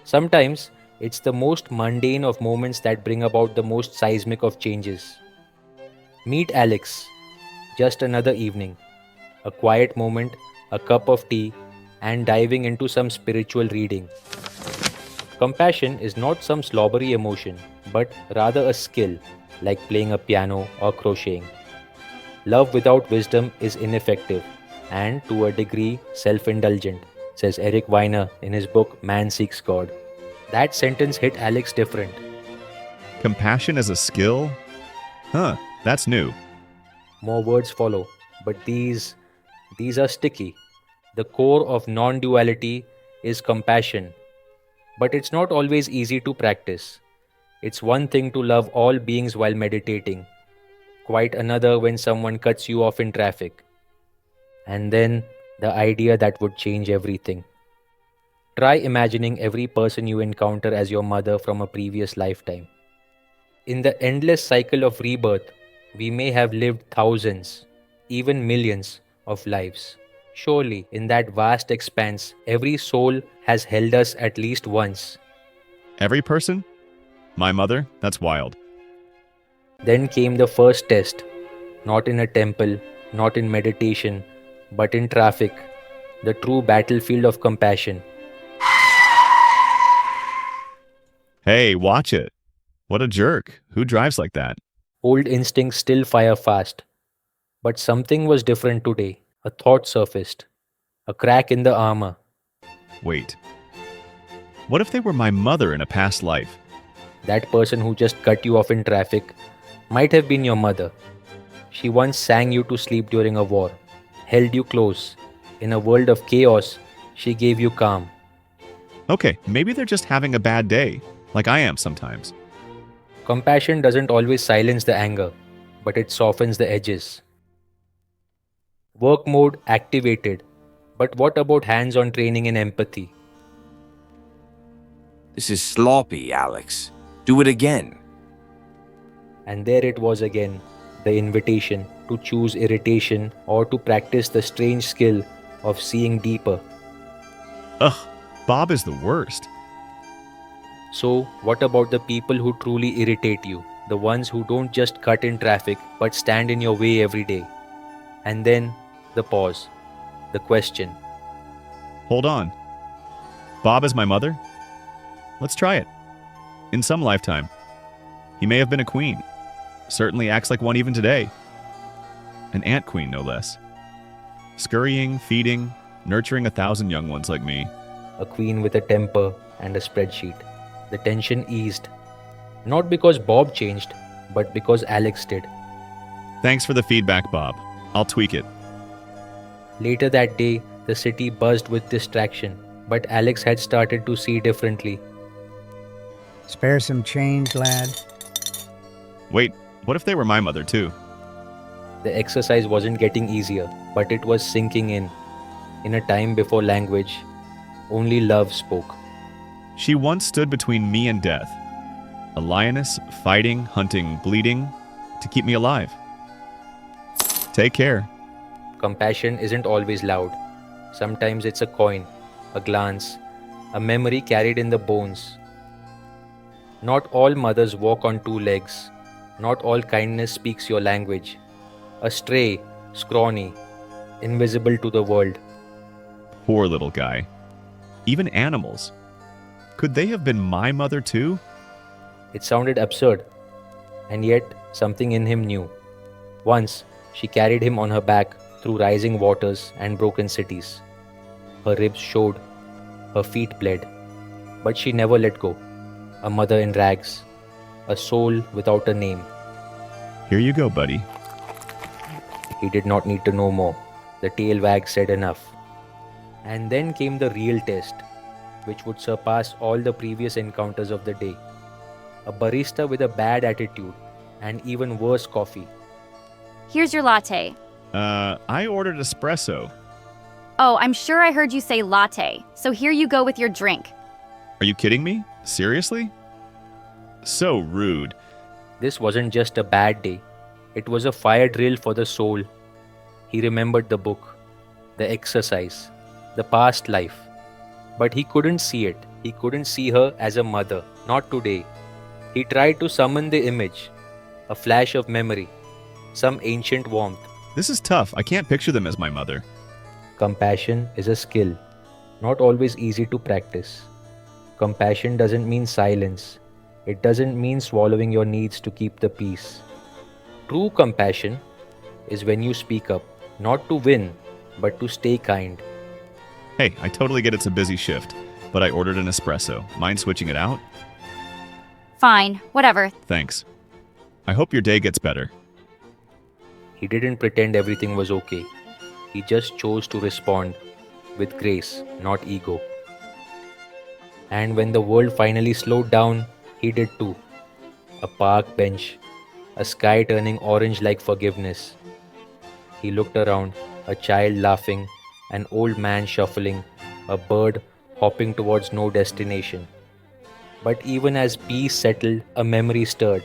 Sometimes it's the most mundane of moments that bring about the most seismic of changes. Meet Alex, just another evening, a quiet moment, a cup of tea, and diving into some spiritual reading. Compassion is not some slobbery emotion, but rather a skill, like playing a piano or crocheting. Love without wisdom is ineffective and, to a degree, self indulgent, says Eric Weiner in his book Man Seeks God. That sentence hit Alex different. Compassion as a skill? Huh, that's new. More words follow, but these are sticky. The core of non duality is compassion, but it's not always easy to practice. It's one thing to love all beings while meditating, quite another when someone cuts you off in traffic. And then the idea that would change everything. Try imagining every person you encounter as your mother from a previous lifetime. In the endless cycle of rebirth, we may have lived thousands, even millions of lives. Surely, in that vast expanse, every soul has held us at least once. Every person? My mother? That's wild. Then came the first test, not in a temple, not in meditation, but in traffic, the true battlefield of compassion. Hey, watch it. What a jerk. Who drives like that? Old instincts still fire fast, but something was different today. A thought surfaced, a crack in the armor. Wait. What if they were my mother in a past life? That person who just cut you off in traffic might have been your mother. She once sang you to sleep during a war, held you close. In a world of chaos, she gave you calm. Okay, maybe they're just having a bad day, like I am sometimes. Compassion doesn't always silence the anger, but it softens the edges. Work mode activated. But what about hands on training in empathy? This is sloppy, Alex. Do it again. And there it was again, the invitation to choose irritation or to practice the strange skill of seeing deeper. Ugh, Bob is the worst. So, what about the people who truly irritate you? The ones who don't just cut in traffic but stand in your way every day? And then, the pause. The question. Hold on. Bob is my mother? Let's try it. In some lifetime. He may have been a queen. Certainly acts like one even today. An ant queen, no less. Scurrying, feeding, nurturing 1,000 young ones like me. A queen with a temper and a spreadsheet. The tension eased. Not because Bob changed, but because Alex did. Thanks for the feedback, Bob. I'll tweak it. Later that day, the city buzzed with distraction, but Alex had started to see differently. Spare some change, lad. Wait, what if they were my mother too? The exercise wasn't getting easier, but it was sinking in. In a time before language, only love spoke. She once stood between me and death. A lioness, fighting, hunting, bleeding, to keep me alive. Take care. Compassion isn't always loud. Sometimes it's a coin, a glance, a memory carried in the bones. Not all mothers walk on two legs. Not all kindness speaks your language. A stray, scrawny, invisible to the world. Poor little guy. Even animals. Could they have been my mother too? It sounded absurd, and yet something in him knew. Once, she carried him on her back through rising waters and broken cities. Her ribs showed, her feet bled, but she never let go. A mother in rags, a soul without a name. Here you go, buddy. He did not need to know more. The tail wag said enough. And then came the real test, which would surpass all the previous encounters of the day. A barista with a bad attitude and even worse coffee. Here's your latte. I ordered espresso. Oh, I'm sure I heard you say latte, so here you go with your drink. Are you kidding me? Seriously? So rude. This wasn't just a bad day. It was a fire drill for the soul. He remembered the book, the exercise, the past life. But he couldn't see it. He couldn't see her as a mother, not today. He tried to summon the image, a flash of memory, some ancient warmth. This is tough. I can't picture them as my mother. Compassion is a skill, not always easy to practice. Compassion doesn't mean silence. It doesn't mean swallowing your needs to keep the peace. True compassion is when you speak up, not to win, but to stay kind. Hey, I totally get it's a busy shift, but I ordered an espresso. Mind switching it out? Fine, whatever. Thanks. I hope your day gets better. He didn't pretend everything was okay. He just chose to respond with grace, not ego. And when the world finally slowed down, he did too. A park bench, a sky turning orange like forgiveness. He looked around, a child laughing, an old man shuffling, a bird hopping towards no destination. But even as peace settled, a memory stirred,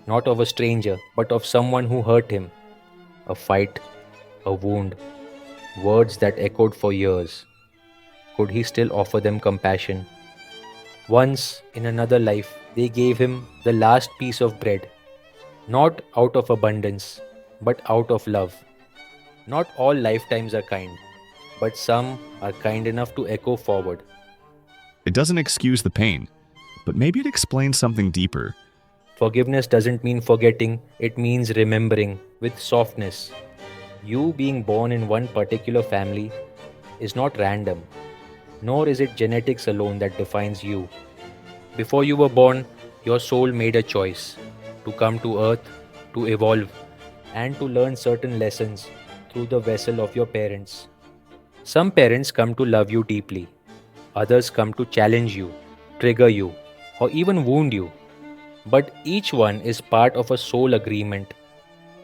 not of a stranger, but of someone who hurt him. A fight, a wound, words that echoed for years. Could he still offer them compassion? Once, in another life, they gave him the last piece of bread, not out of abundance, but out of love. Not all lifetimes are kind, but some are kind enough to echo forward. It doesn't excuse the pain, but maybe it explains something deeper. Forgiveness doesn't mean forgetting, it means remembering with softness. You being born in one particular family is not random, nor is it genetics alone that defines you. Before you were born, your soul made a choice to come to earth, to evolve, and to learn certain lessons through the vessel of your parents. Some parents come to love you deeply, others come to challenge you, trigger you, or even wound you. But each one is part of a soul agreement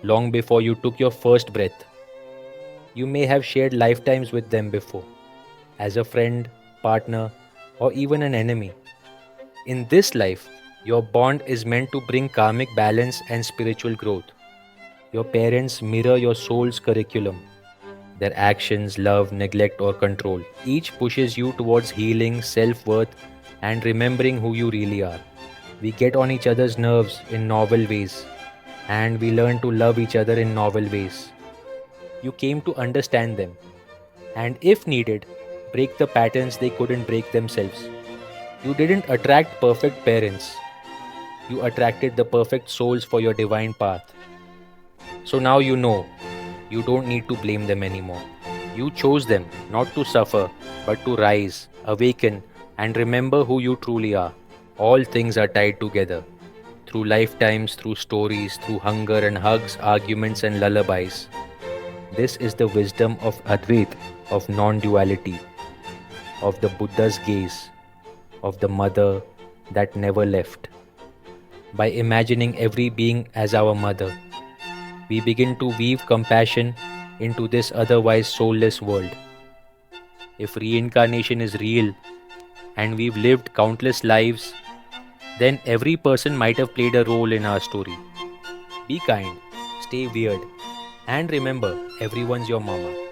long before you took your first breath. You may have shared lifetimes with them before, as a friend, partner, or even an enemy. In this life, your bond is meant to bring karmic balance and spiritual growth. Your parents mirror your soul's curriculum. Their actions, love, neglect, or control, each pushes you towards healing, self-worth, and remembering who you really are. We get on each other's nerves in novel ways, and we learn to love each other in novel ways. You came to understand them, and if needed, break the patterns they couldn't break themselves. You didn't attract perfect parents, you attracted the perfect souls for your divine path. So now you know, you don't need to blame them anymore. You chose them not to suffer, but to rise, awaken, and remember who you truly are. All things are tied together. Through lifetimes, through stories, through hunger and hugs, arguments and lullabies. This is the wisdom of Advaita, of non-duality, of the Buddha's gaze, of the mother that never left. By imagining every being as our mother, we begin to weave compassion into this otherwise soulless world. If reincarnation is real and we've lived countless lives, then every person might have played a role in our story. Be kind, stay weird, and remember, everyone's your mama.